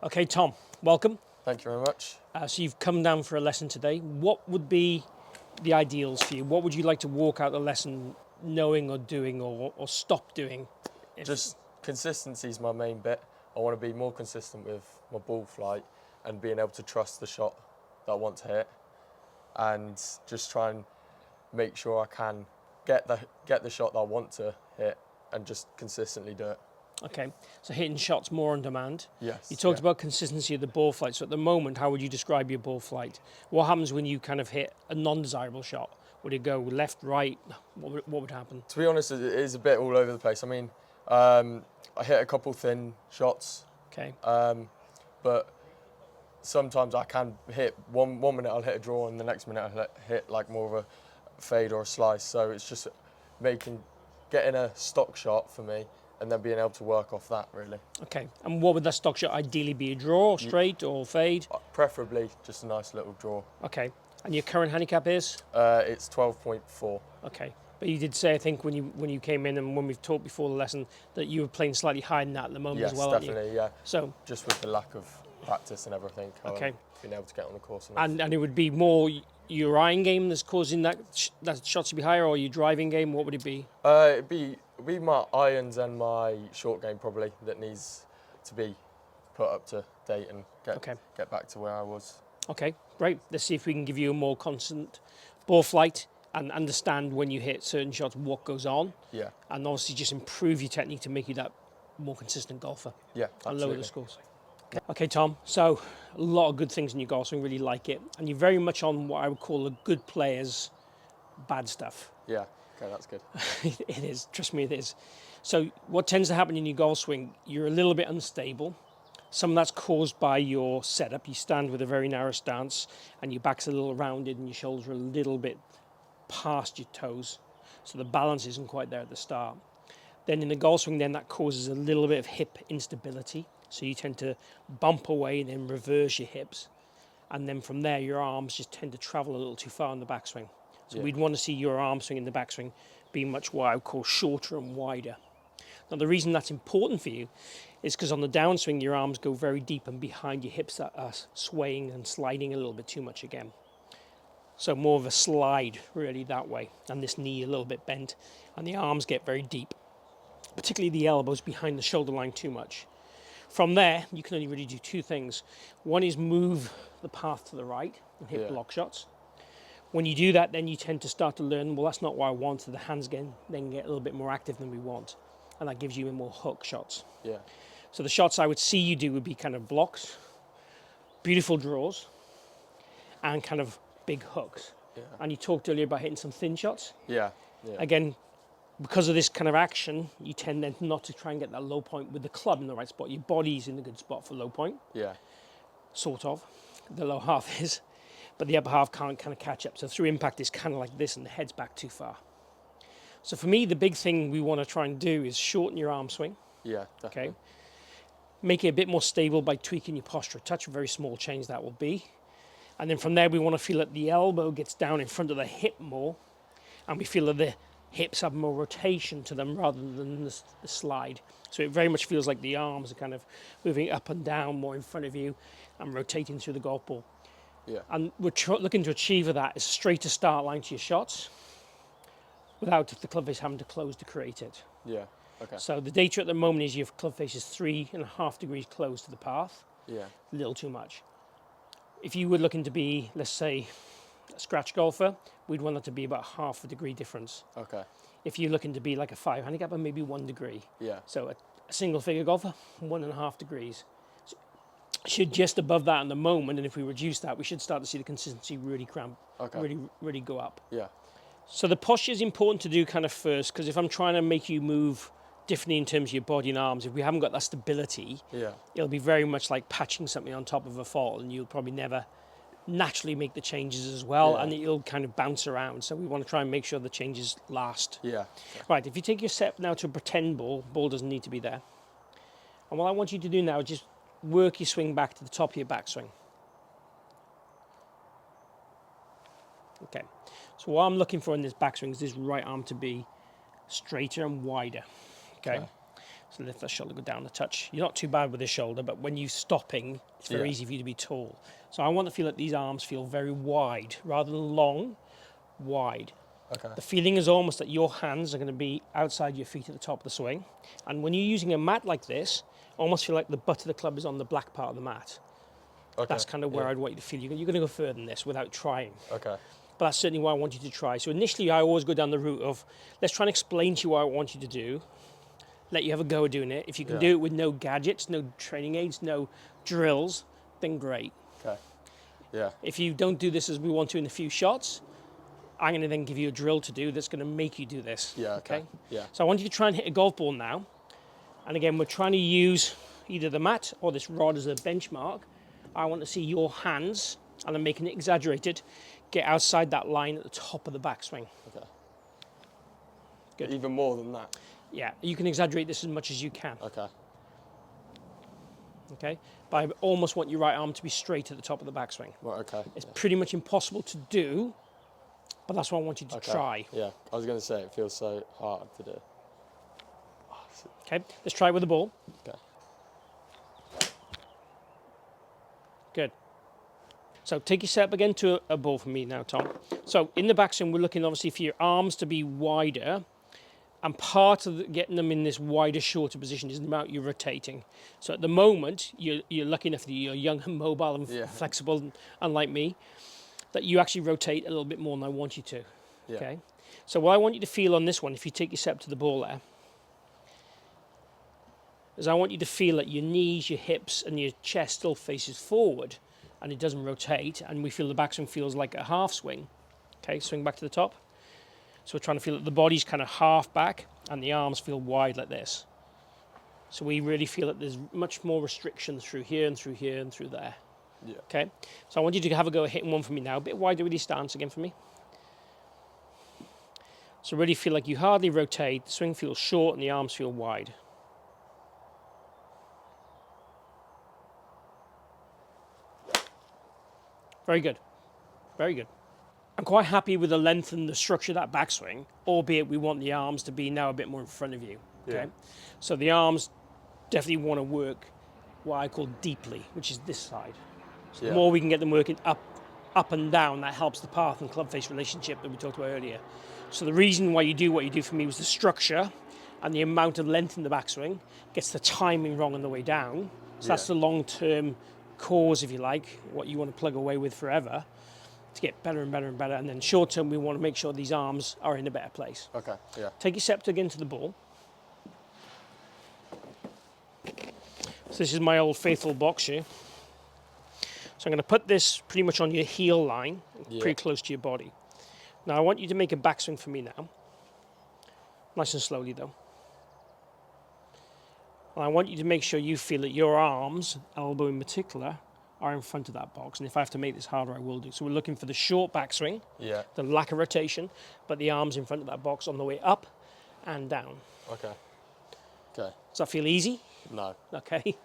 Okay, Tom, welcome. Thank you very much. So you've come down for a lesson today. What would be the ideals for you? What would you like to walk out the lesson knowing or doing or stop doing? Just consistency is my main bit. I want to be more consistent with my ball flight and being able to trust the shot that I want to hit, and just try and make sure I can get the shot that I want to hit and just consistently do it. Okay, so hitting shots more on demand. Yes. You talked about consistency of the ball flight. So at the moment, how would you describe your ball flight? What happens when you kind of hit a non-desirable shot? Would it go left, right? What would happen? To be honest, it is a bit all over the place. I mean, I hit a couple thin shots. Okay. But sometimes I can hit one minute I'll hit a draw and the next minute I'll hit like more of a fade or a slice. So it's just getting a stock shot for me and then being able to work off that, really. Okay, and what would that stock shot ideally be? A draw, straight or fade? Preferably just a nice little draw. Okay, and your current handicap is? It's 12.4. Okay, but you did say, I think, when you came in and when we've talked before the lesson, that you were playing slightly higher than that at the moment as well, Yes, definitely, yeah. So just with the lack of practice and everything, okay, being able to get on the course. And it would be more your iron game that's causing that shots to be higher, or your driving game? What would it be? It'd be my irons and my short game probably that needs to be put up to date and get back to where I was. Okay, great. Let's see if we can give you a more constant ball flight and understand when you hit certain shots what goes on. Yeah. And obviously just improve your technique to make you that more consistent golfer. Yeah, absolutely. And lower the scores. Okay, Tom, so a lot of good things in your golf swing, really like it. And you're very much on what I would call a good player's bad stuff. Yeah, okay, that's good. It is, trust me, it is. So what tends to happen in your golf swing, you're a little bit unstable. Some of that's caused by your setup. You stand with a very narrow stance and your back's a little rounded and your shoulders are a little bit past your toes. So the balance isn't quite there at the start. Then in the golf swing, then that causes a little bit of hip instability. So you tend to bump away and then reverse your hips. And then from there, your arms just tend to travel a little too far in the backswing. So we'd want to see your arm swing in the backswing be much what I would call shorter and wider. Now, the reason that's important for you is because on the downswing, your arms go very deep and behind your hips are swaying and sliding a little bit too much again. So more of a slide really that way, and this knee a little bit bent, and the arms get very deep, particularly the elbows behind the shoulder line too much. From there, you can only really do two things. One is move the path to the right and hit block shots. When you do that, then you tend to start to learn, well, that's not what I want, so the hands then get a little bit more active than we want, and that gives you more hook shots. Yeah. So the shots I would see you do would be kind of blocks, beautiful draws, and kind of big hooks. Yeah. And you talked earlier about hitting some thin shots. Yeah. Again, because of this kind of action, you tend then not to try and get that low point with the club in the right spot. Your body's in a good spot for low point. Yeah. Sort of. The low half is. But the upper half can't kind of catch up. So through impact, it's kind of like this and the head's back too far. So for me, the big thing we want to try and do is shorten your arm swing. Yeah, definitely. Okay. Make it a bit more stable by tweaking your posture. Touch, a very small change that will be. And then from there, we want to feel that the elbow gets down in front of the hip more. And we feel that the hips have more rotation to them rather than the slide. So it very much feels like the arms are kind of moving up and down more in front of you and rotating through the golf ball. Yeah. And we're looking to achieve that is straighter start line to your shots without the club face having to close to create it. Yeah, okay. So the data at the moment is your club face is 3.5 degrees close to the path. Yeah. A little too much. If you were looking to be, let's say, a scratch golfer, we'd want that to be about 0.5 degree difference. Okay. If you're looking to be like a 5 handicapper, maybe 1 degree. Yeah. So a single figure golfer, 1.5 degrees. So should just above that in the moment, and if we reduce that, we should start to see the consistency really cramp, really go up. Yeah. So the posture is important to do kind of first, because if I'm trying to make you move differently in terms of your body and arms, if we haven't got that stability, it'll be very much like patching something on top of a fall, and you'll probably never naturally make the changes as well, and it'll kind of bounce around. So we want to try and make sure the changes last. Yeah. Right, if you take your set now to a pretend ball doesn't need to be there. And what I want you to do now is just work your swing back to the top of your backswing. Okay, so what I'm looking for in this backswing is this right arm to be straighter and wider. Okay. So lift that shoulder, go down a touch. You're not too bad with the shoulder, but when you're stopping, it's very easy for you to be tall. So I want to feel that these arms feel very wide, rather than long, wide. Okay. The feeling is almost that your hands are going to be outside your feet at the top of the swing. And when you're using a mat like this, almost feel like the butt of the club is on the black part of the mat. Okay. That's kind of where I'd want you to feel. You're going to go further than this without trying. Okay. But that's certainly what I want you to try. So initially, I always go down the route of, let's try and explain to you what I want you to do. Let you have a go at doing it. If you can do it with no gadgets, no training aids, no drills, then great. Okay. Yeah. If you don't do this as we want to in a few shots, I'm going to then give you a drill to do that's going to make you do this. Yeah. Okay. Yeah. So I want you to try and hit a golf ball now. And again, we're trying to use either the mat or this rod as a benchmark. I want to see your hands, and I'm making it exaggerated, get outside that line at the top of the backswing. Okay. Good. Even more than that. Yeah, you can exaggerate this as much as you can. Okay. Okay, but I almost want your right arm to be straight at the top of the backswing. Well, okay. It's pretty much impossible to do, but that's what I want you to try. Yeah, I was going to say it feels so hard to do. Okay, let's try it with the ball. Okay. Good. So take your setup again to a ball for me now, Tom. So in the backswing, we're looking obviously for your arms to be wider, and part of getting them in this wider, shorter position is the amount you're rotating. So at the moment, you're lucky enough that you're young and mobile and flexible, unlike me, that you actually rotate a little bit more than I want you to. Yeah. Okay. So what I want you to feel on this one, if you take your setup to the ball there, is I want you to feel that your knees, your hips, and your chest still faces forward, and it doesn't rotate, and we feel the backswing feels like a half swing. Okay, swing back to the top. So we're trying to feel that the body's kind of half back, and the arms feel wide like this. So we really feel that there's much more restriction through here and through here and through there. Yeah. Okay, so I want you to have a go at hitting one for me now. A bit wider with your stance again for me. So really feel like you hardly rotate, the swing feels short, and the arms feel wide. Very good. Very good. I'm quite happy with the length and the structure of that backswing, albeit we want the arms to be now a bit more in front of you. Okay. Yeah. So the arms definitely want to work what I call deeply, which is this side. So the more we can get them working up and down, that helps the path and club face relationship that we talked about earlier. So the reason why you do what you do for me was the structure and the amount of length in the backswing gets the timing wrong on the way down. So that's the long-term cause, if you like, what you want to plug away with forever to get better and better and better. And then short term, we want to make sure these arms are in a better place. Okay, yeah. Take your scepter again to the ball. So this is my old faithful box here. So I'm going to put this pretty much on your heel line, pretty close to your body. Now I want you to make a backswing for me now. Nice and slowly though. And I want you to make sure you feel that your arms, elbow in particular, are in front of that box. And if I have to make this harder, I will do. So we're looking for the short backswing, the lack of rotation, but the arms in front of that box on the way up and down. Okay. Okay. Does that feel easy? No. Okay.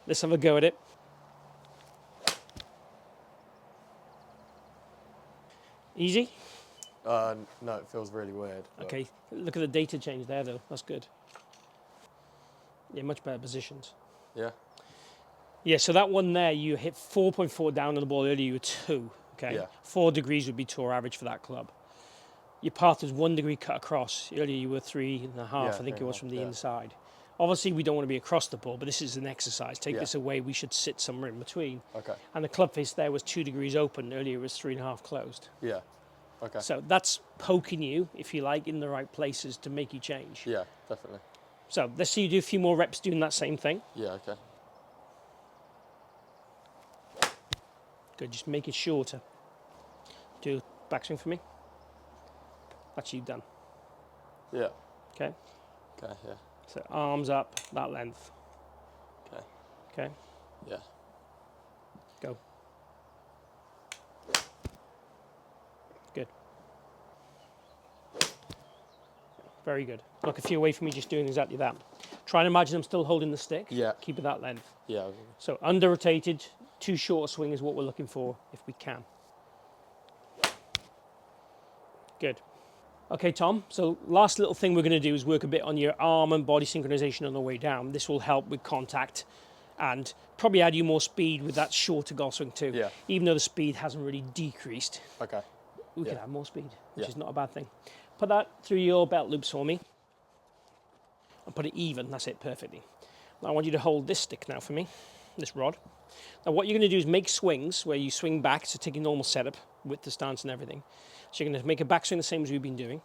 Let's have a go at it. Easy? No, it feels really weird. Okay. Look at the data change there, though. That's good. Yeah, much better positions. Yeah. Yeah, so that one there, you hit 4.4 down on the ball earlier, you were 2. Okay. Yeah. 4 degrees would be tour average for that club. Your path was 1 degree cut across. Earlier you were 3.5, I think it was from the inside. Obviously, we don't want to be across the ball, but this is an exercise. Take this away, we should sit somewhere in between. Okay. And the club face there was 2 degrees open. Earlier it was 3.5 closed. Yeah. Okay. So that's poking you, if you like, in the right places to make you change. Yeah, definitely. So let's see you do a few more reps doing that same thing. Yeah, okay. Good, just make it shorter. Do backswing for me. That's you done. Yeah. Okay. Okay, yeah. So arms up, that length. Okay. Okay. Yeah. Go. Good. Very good. Look a few away from me, just doing exactly that. Try and imagine I'm still holding the stick. Yeah. Keep it that length. Yeah. So under rotated, too short a swing is what we're looking for if we can. Good. Okay, Tom, so last little thing we're going to do is work a bit on your arm and body synchronization on the way down. This will help with contact and probably add you more speed with that shorter golf swing too. Yeah. Even though the speed hasn't really decreased, Okay. we can have more speed, which Yeah. is not a bad thing. Put that through your belt loops for me and put it even. That's it, perfectly. Now I want you to hold this stick now for me, this rod. Now what you're going to do is make swings where you swing back, so take your normal setup with the stance and everything. So you're going to make a backswing the same as we've been doing.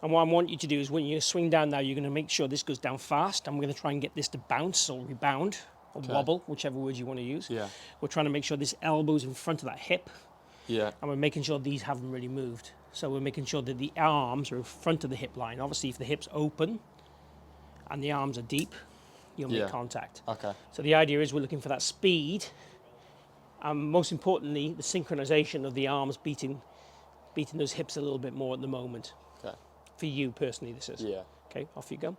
And what I want you to do is when you swing down now, you're going to make sure this goes down fast. And we're going to try and get this to bounce or rebound or wobble, whichever word you want to use. Yeah. We're trying to make sure this elbow's in front of that hip. Yeah. And we're making sure these haven't really moved. So we're making sure that the arms are in front of the hip line. Obviously, if the hip's open and the arms are deep, you'll make contact. Okay. So the idea is we're looking for that speed. And most importantly, the synchronization of the arms beating those hips a little bit more at the moment. Okay. For you personally, this is. Yeah. Okay, off you go.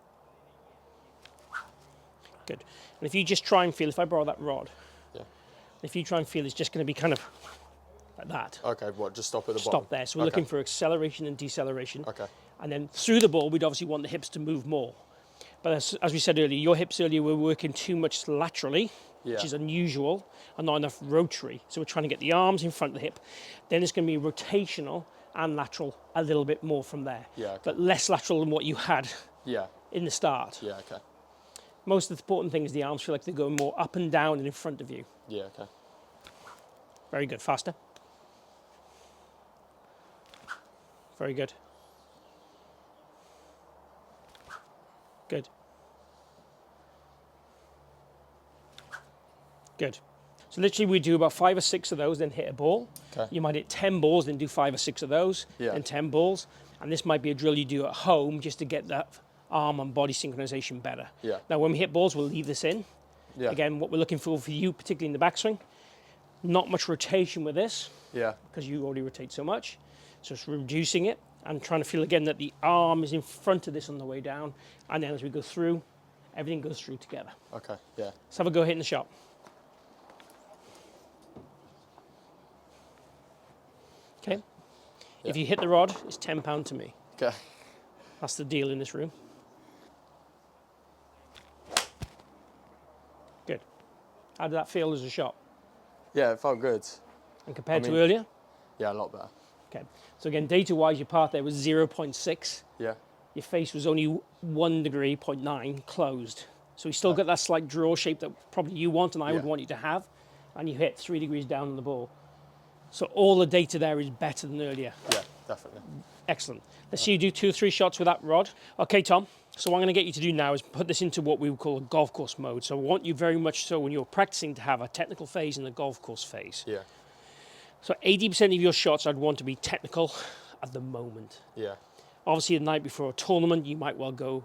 Good. And if you just try and feel, if I borrow that rod, if you try and feel, it's just going to be kind of like that. Okay, what, just stop at the bottom? Stop there. So we're looking for acceleration and deceleration. Okay. And then through the ball, we'd obviously want the hips to move more. But as we said earlier, your hips earlier were working too much laterally, which is unusual, and not enough rotary. So we're trying to get the arms in front of the hip. Then it's going to be rotational and lateral a little bit more from there. Yeah, okay. But less lateral than what you had in the start. Yeah, okay. Most of the important thing is the arms feel like they're going more up and down and in front of you. Yeah, okay. Very good. Faster. Very good. Good. Good. So literally we do about 5 or 6 of those, then hit a ball. Okay. You might hit 10 balls, then do 5 or 6 of those, Yeah. then 10 balls. And this might be a drill you do at home just to get that arm and body synchronization better. Yeah. Now when we hit balls, we'll leave this in. Yeah. Again, what we're looking for you, particularly in the backswing, not much rotation with this, Yeah. because you already rotate so much. So it's reducing it and trying to feel again that the arm is in front of this on the way down. And then as we go through, everything goes through together. Okay, yeah. Let's have a go hitting the shot. Okay. If you hit the rod, it's £10 to me. Okay. That's the deal in this room. Good. How did that feel as a shot? Yeah, it felt good. And compared to earlier? Yeah, a lot better. Okay. So again, data-wise, your path there was 0.6. Yeah. Your face was only 1 degree, 0.9, closed. So you still got that slight draw shape that probably you want and I would want you to have. And you hit 3 degrees down on the ball. So all the data there is better than earlier. Yeah, definitely. Excellent. Let's see you do 2 or 3 shots with that rod. Okay, Tom. So what I'm going to get you to do now is put this into what we would call a golf course mode. So I want you very much so when you're practicing to have a technical phase and a golf course phase. Yeah. So 80% of your shots I'd want to be technical at the moment. Yeah. Obviously, the night before a tournament, you might well go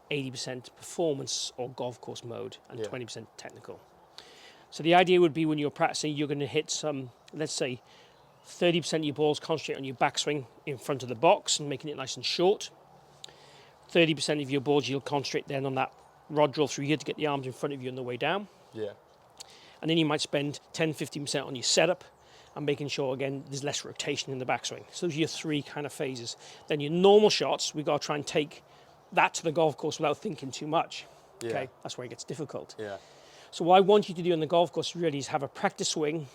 80% performance or golf course mode and 20% technical. So the idea would be when you're practicing, you're going to hit some, let's say, 30% of your balls concentrate on your backswing in front of the box and making it nice and short. 30% of your balls you'll concentrate then on that rod drill through here to get the arms in front of you on the way down. Yeah. And then you might spend 10-15% on your setup and making sure, again, there's less rotation in the backswing. So those are your 3 kind of phases. Then your normal shots, we've got to try and take that to the golf course without thinking too much. Yeah. Okay, that's where it gets difficult. Yeah. So what I want you to do on the golf course really is have a practice swing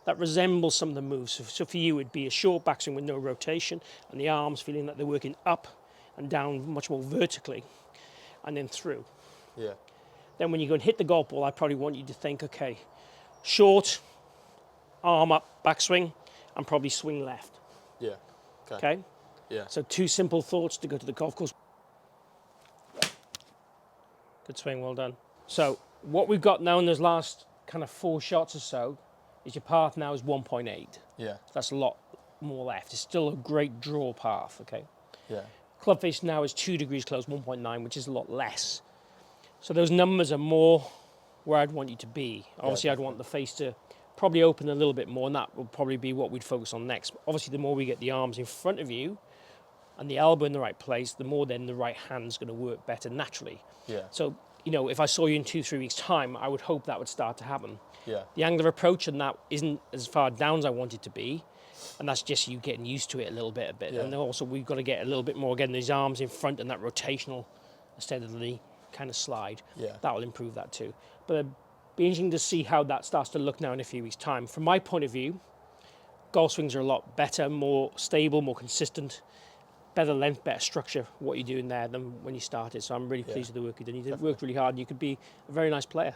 that resembles some of the moves. So for you, it'd be a short backswing with no rotation and the arms feeling that they're working up and down much more vertically and then through. Yeah. Then when you go and hit the golf ball, I probably want you to think, okay, short, arm up, backswing, and probably swing left. Yeah. Okay? Yeah. So 2 simple thoughts to go to the golf course. Good swing, well done. So what we've got now in those last kind of 4 shots or so is your path now is 1.8. Yeah. That's a lot more left. It's still a great draw path, okay? Yeah. Club face now is 2 degrees close, 1.9, which is a lot less. So those numbers are more where I'd want you to be. Obviously, I'd want the face to probably open a little bit more, and that will probably be what we'd focus on next. Obviously, the more we get the arms in front of you and the elbow in the right place, the more then the right hand's going to work better naturally. Yeah. So, you know, if I saw you in 2-3 weeks' time, I would hope that would start to happen. Yeah. The angle of approach and that isn't as far down as I want it to be, And that's just you getting used to it a little bit. Yeah. And then also we've got to get a little bit more, getting these arms in front and that rotational instead of the kind of slide. Yeah. That will improve that too. But it'll be interesting to see how that starts to look now in a few weeks' time. From my point of view, golf swings are a lot better, more stable, more consistent, better length, better structure, what you're doing there than when you started. So I'm really pleased with the work you've done. You worked really hard and you could be a very nice player.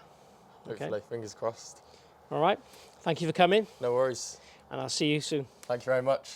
Hopefully, fingers crossed. All right. Thank you for coming. No worries. And I'll see you soon. Thank you very much.